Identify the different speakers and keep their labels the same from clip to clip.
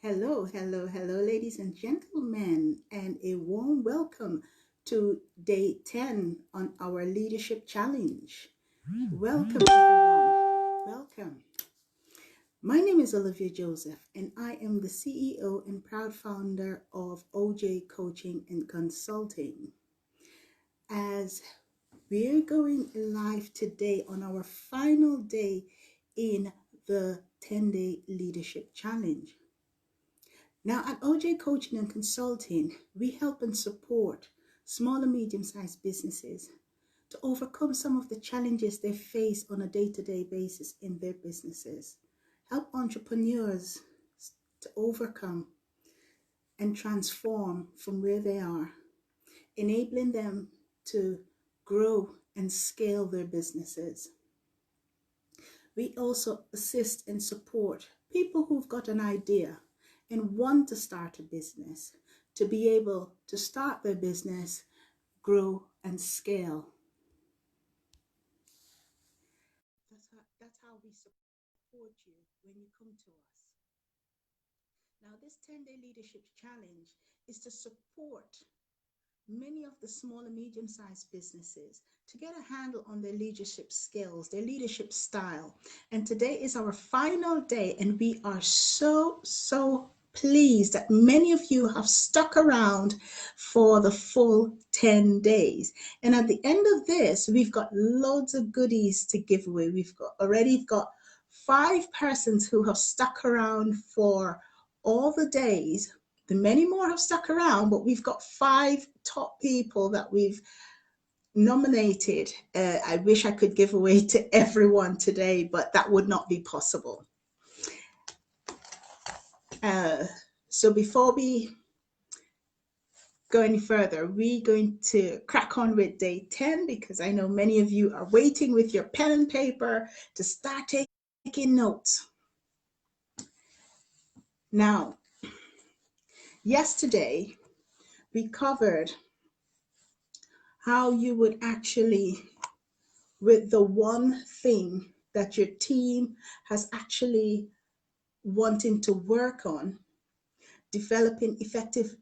Speaker 1: Hello, hello, hello, ladies and gentlemen, and a warm welcome to day 10 on our leadership challenge. Welcome, everyone. Welcome. My name is Olivia Joseph, and I am the CEO and proud founder of OJ Coaching and Consulting. As we're going live today on our final day in the 10-day leadership challenge. Now, at OJ Coaching and Consulting, we help and support small and medium sized businesses to overcome some of the challenges they face on a day to day basis in their businesses. Help entrepreneurs to overcome and transform from where they are, enabling them to grow and scale their businesses. We also assist and support people who've got an idea and want to start a business to be able to start their business, grow, and scale. That's how we support you when you come to us. Now, this 10-day leadership challenge is to support many of the small and medium sized businesses to get a handle on their leadership skills, their leadership style. And today is our final day, and we are so pleased that many of you have stuck around for the full 10 days. And at the end of this, we've got loads of goodies to give away. We've already got 5 persons who have stuck around for all the days. The many more have stuck around, but we've got 5 top people that we've nominated. I wish I could give away to everyone today, but that would not be possible. So before we go any further, we're going to crack on with day 10 because I know many of you are waiting with your pen and paper to start taking notes. Now, yesterday, we covered how you would actually, with the one thing that your team has actually wanting to work on, developing effective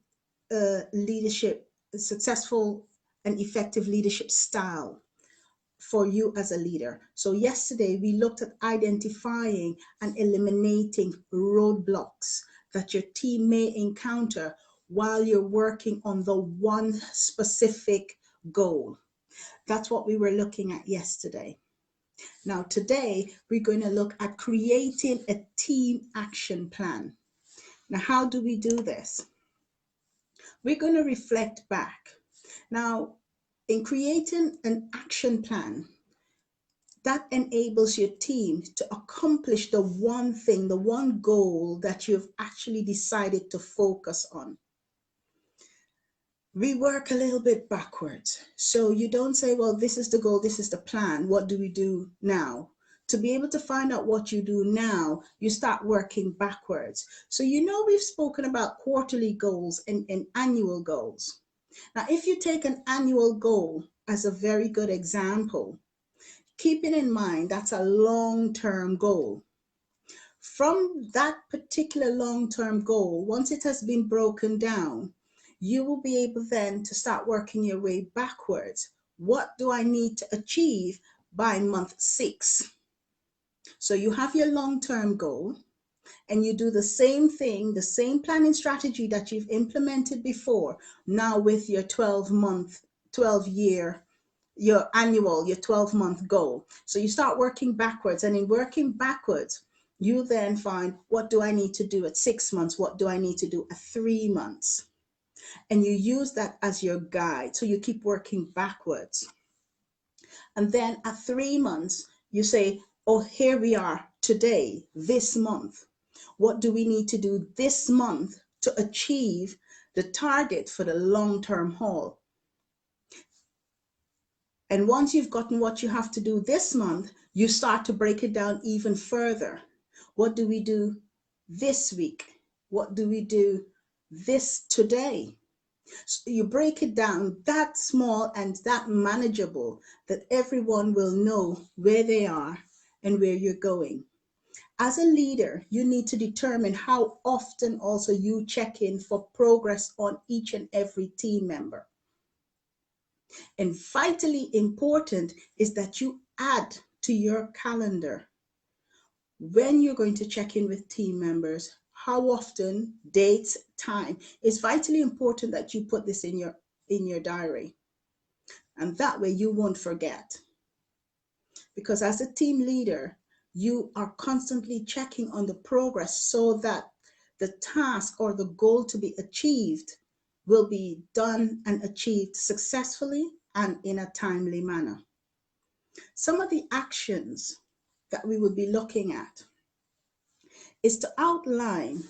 Speaker 1: leadership, successful and effective leadership style for you as a leader. So yesterday we looked at identifying and eliminating roadblocks that your team may encounter while you're working on the one specific goal. That's what we were looking at yesterday. Now, today we're going to look at creating a team action plan. Now, how do we do this? We're going to reflect back. Now, in creating an action plan, that enables your team to accomplish the one thing, the one goal that you've actually decided to focus on. We work a little bit backwards. So you don't say, well, this is the goal, this is the plan. What do we do now? To be able to find out what you do now, you start working backwards. So we've spoken about quarterly goals and annual goals. Now, if you take an annual goal as a very good example, keeping in mind that's a long-term goal. From that particular long-term goal, once it has been broken down, you will be able then to start working your way backwards. What do I need to achieve by month 6? So you have your long-term goal and you do the same thing, the same planning strategy that you've implemented before, now with your 12-year, your annual, your 12-month goal. So you start working backwards, and in working backwards, you then find, what do I need to do at 6 months? What do I need to do at 3 months? And you use that as your guide. So you keep working backwards. And then at 3 months, you say, oh, here we are today, this month. What do we need to do this month to achieve the target for the long-term haul? And once you've gotten what you have to do this month, you start to break it down even further. What do we do this week? What do we do this today? So you break it down that small and that manageable that everyone will know where they are and where you're going. As a leader, you need to determine how often also you check in for progress on each and every team member. And vitally important is that you add to your calendar when you're going to check in with team members, how often, dates, time. It's vitally important that you put this in your diary. And that way you won't forget. Because as a team leader, you are constantly checking on the progress so that the task or the goal to be achieved will be done and achieved successfully and in a timely manner. Some of the actions that we would be looking at is to outline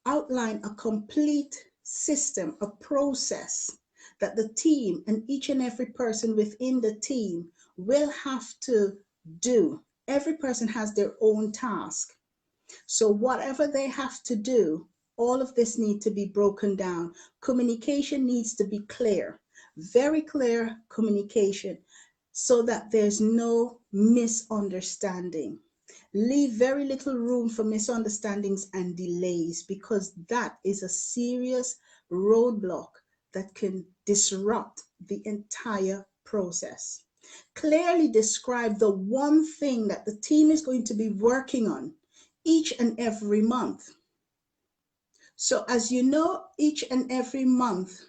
Speaker 1: a complete system, a process that the team and each and every person within the team will have to do. Every person has their own task. So whatever they have to do, all of this needs to be broken down. Communication needs to be clear, very clear communication, so that there's no misunderstanding. Leave very little room for misunderstandings and delays, because that is a serious roadblock that can disrupt the entire process. Clearly describe the one thing that the team is going to be working on each and every month. So as you know, each and every month,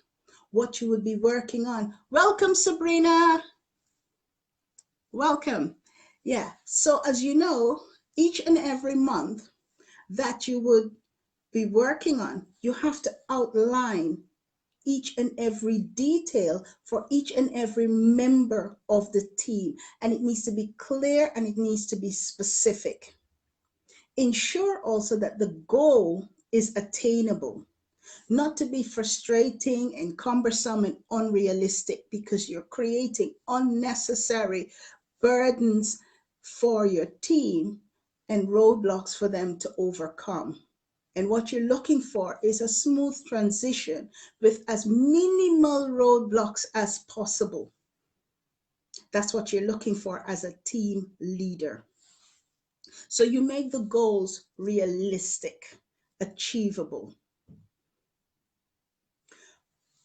Speaker 1: what you would be working on. Welcome, Sabrina. Welcome. Yeah. So as you know, each and every month that you would be working on, you have to outline each and every detail for each and every member of the team. And it needs to be clear and it needs to be specific. Ensure also that the goal is attainable, not to be frustrating and cumbersome and unrealistic, because you're creating unnecessary burdens for your team and roadblocks for them to overcome. And what you're looking for is a smooth transition with as minimal roadblocks as possible. That's what you're looking for as a team leader. So you make the goals realistic, achievable.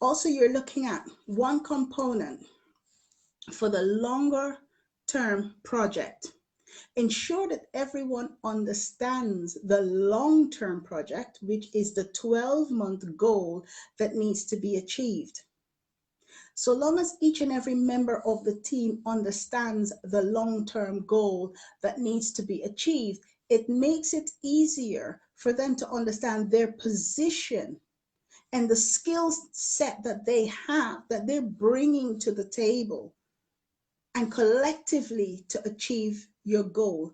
Speaker 1: Also, you're looking at one component for the longer term project. Ensure that everyone understands the long-term project, which is the 12-month goal that needs to be achieved. So long as each and every member of the team understands the long-term goal that needs to be achieved, it makes it easier for them to understand their position and the skill set that they have, that they're bringing to the table, and collectively to achieve your goal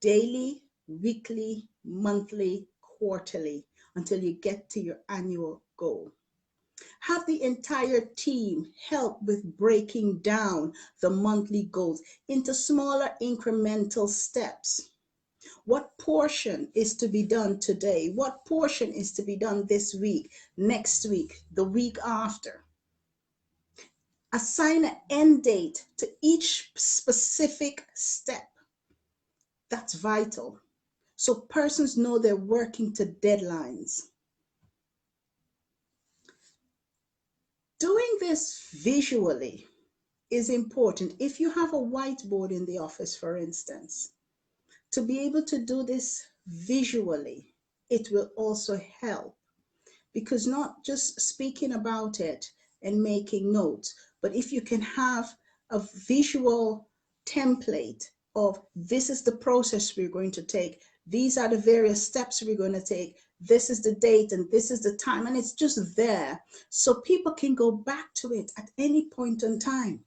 Speaker 1: daily, weekly, monthly, quarterly, until you get to your annual goal. Have the entire team help with breaking down the monthly goals into smaller incremental steps. What portion is to be done today? What portion is to be done this week, next week, the week after? Assign an end date to each specific step. That's vital. So persons know they're working to deadlines. Doing this visually is important. If you have a whiteboard in the office, for instance, to be able to do this visually, it will also help, because not just speaking about it and making notes, but if you can have a visual template of this is the process we're going to take, these are the various steps we're going to take, this is the date and this is the time, and it's just there so people can go back to it at any point in time.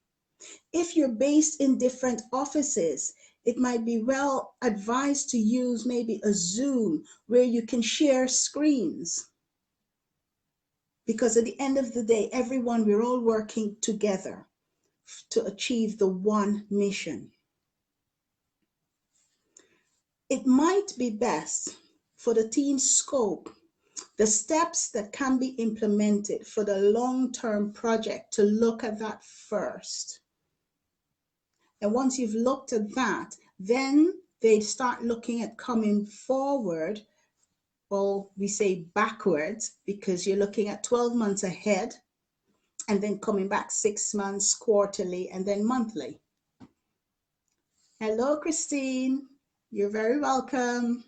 Speaker 1: If you're based in different offices, it might be well advised to use maybe a Zoom where you can share screens. Because at the end of the day, everyone, we're all working together to achieve the one mission. It might be best for the team scope, the steps that can be implemented for the long-term project, to look at that first. And once you've looked at that, then they start looking at coming forward, or we say backwards, because you're looking at 12 months ahead and then coming back 6 months, quarterly, and then monthly. Hello, Christine. You're very welcome.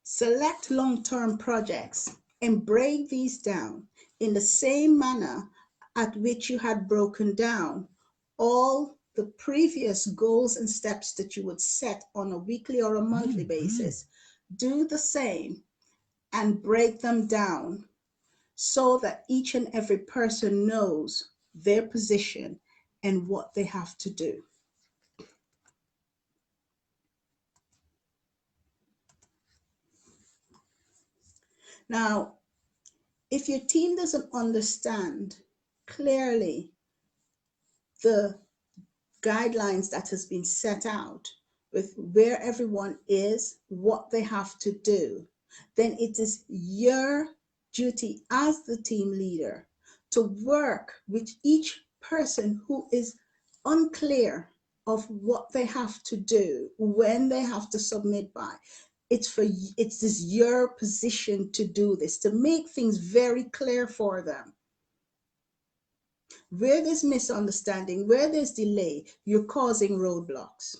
Speaker 1: Select long-term projects and break these down in the same manner at which you had broken down all the previous goals and steps that you would set on a weekly or a monthly basis. Do the same and break them down so that each and every person knows their position and what they have to do. Now, if your team doesn't understand clearly the guidelines that has been set out with where everyone is, what they have to do, then it is your duty as the team leader to work with each person who is unclear of what they have to do, when they have to submit by. It's this your position to do this, to make things very clear for them. Where there's misunderstanding, where there's delay, you're causing roadblocks.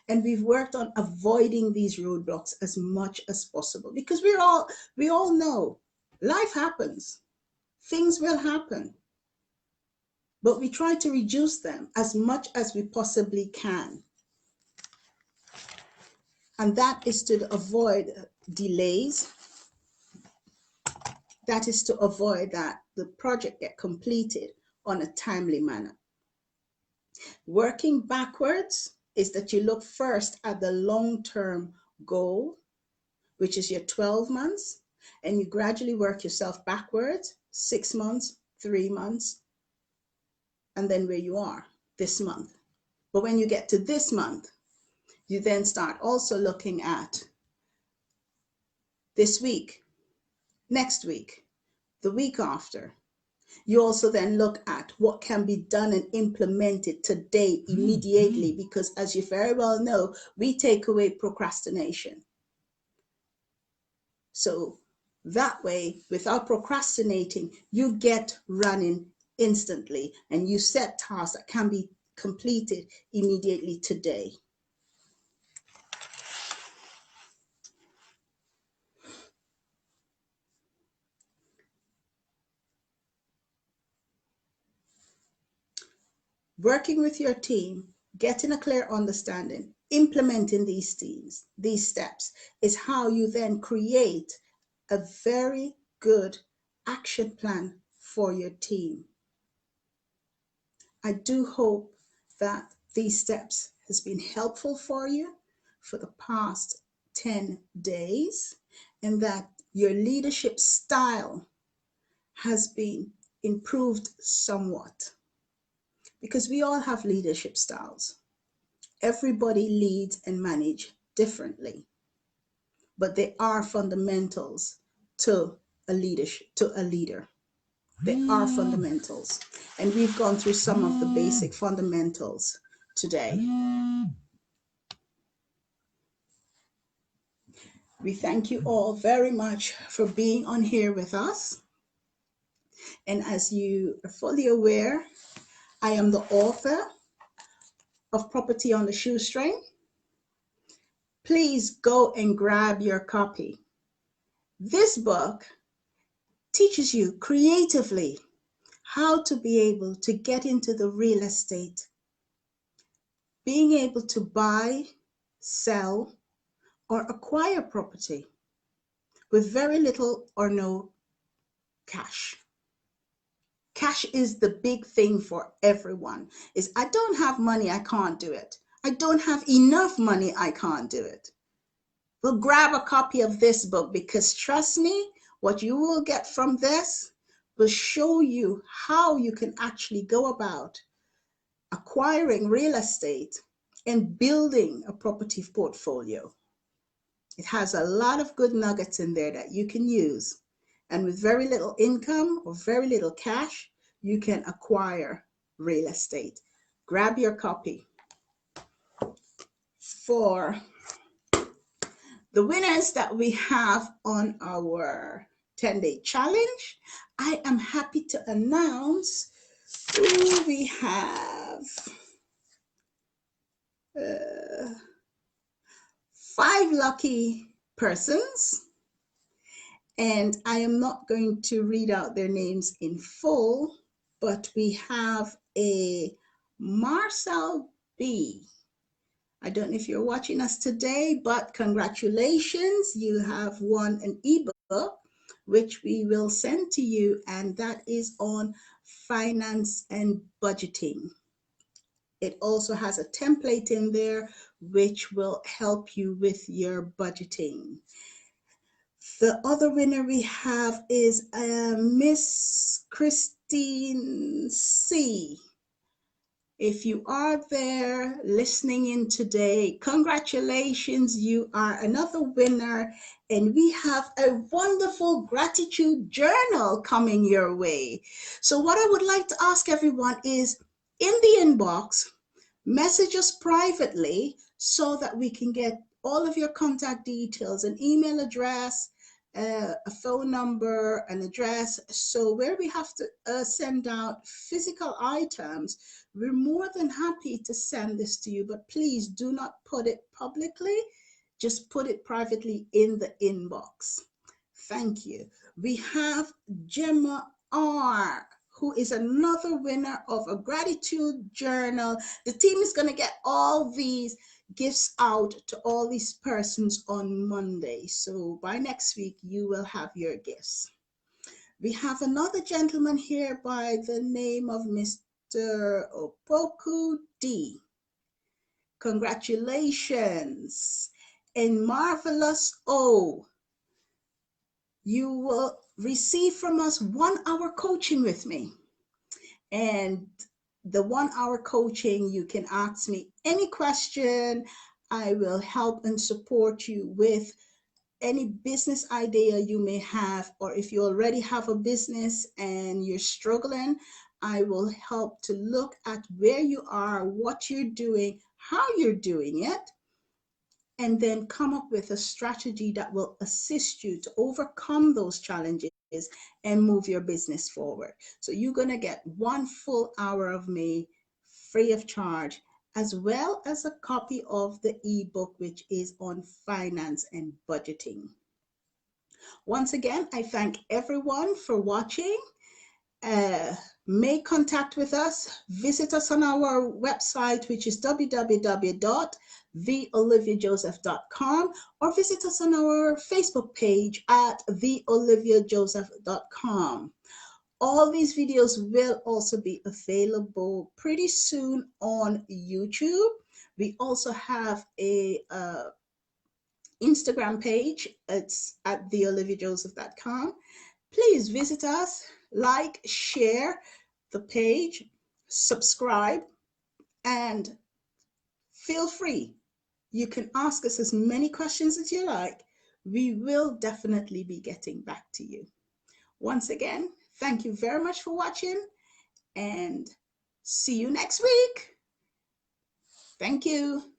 Speaker 1: And we've worked on avoiding these roadblocks as much as possible, because we all know life happens. Things will happen. But we try to reduce them as much as we possibly can. And that is to avoid delays. That is to avoid that the project get completed on a timely manner. Working backwards is that you look first at the long-term goal, which is your 12 months, and you gradually work yourself backwards, 6 months, 3 months, and then where you are this month. But when you get to this month, you then start also looking at this week, next week, the week after. You also then look at what can be done and implemented today, immediately, because as you very well know, we take away procrastination. So that way, without procrastinating, you get running instantly and you set tasks that can be completed immediately today. Working with your team, getting a clear understanding, implementing these steps is how you then create a very good action plan for your team. I do hope that these steps has been helpful for you for the past 10 days, and that your leadership style has been improved somewhat. Because we all have leadership styles. Everybody leads and manages differently, but there are fundamentals to a leader. There are fundamentals, and we've gone through some of the basic fundamentals today. We thank you all very much for being on here with us. And as you are fully aware, I am the author of Property on the Shoestring. Please go and grab your copy. This book teaches you creatively how to be able to get into the real estate, being able to buy, sell, or acquire property with very little or no cash. Cash is the big thing for everyone. Is I don't have money, I can't do it. I don't have enough money, I can't do it. Well, grab a copy of this book, because trust me, what you will get from this will show you how you can actually go about acquiring real estate and building a property portfolio. It has a lot of good nuggets in there that you can use. And with very little income or very little cash, you can acquire real estate. Grab your copy. For the winners that we have on our 10-day challenge, I am happy to announce we have 5 lucky persons, and I am not going to read out their names in full, but we have a Marcel B. I don't know if you're watching us today, but congratulations, you have won an ebook, which we will send to you, and that is on finance and budgeting. It also has a template in there, which will help you with your budgeting. The other winner we have is Miss Christine C. If you are there listening in today, congratulations, you are another winner. And we have a wonderful gratitude journal coming your way. So what I would like to ask everyone is, in the inbox, message us privately so that we can get all of your contact details, an email address, a phone number, an address. So where we have to send out physical items, we're more than happy to send this to you, but please do not put it publicly. Just put it privately in the inbox. Thank you. We have Gemma R., who is another winner of a gratitude journal. The team is going to get all these gifts out to all these persons on Monday. So by next week, you will have your gifts. We have another gentleman here by the name of Mr. Opoku D. Congratulations. And Marvelous O, you will receive from us 1 hour coaching with me. And the 1 hour coaching, you can ask me any question. I will help and support you with any business idea you may have, or if you already have a business and you're struggling, I will help to look at where you are, what you're doing, how you're doing it, and then come up with a strategy that will assist you to overcome those challenges and move your business forward. So you're going to get 1 full hour of me free of charge, as well as a copy of the ebook, which is on finance and budgeting. Once again, I thank everyone for watching. Make contact with us. Visit us on our website, which is www.theoliviajoseph.com, or visit us on our Facebook page at theoliviajoseph.com. All these videos will also be available pretty soon on YouTube. We also have a Instagram page. It's at theoliviajoseph.com. Please visit us, like, share the page, subscribe, and feel free. You can ask us as many questions as you like. We will definitely be getting back to you. Once again, thank you very much for watching, and see you next week. Thank you.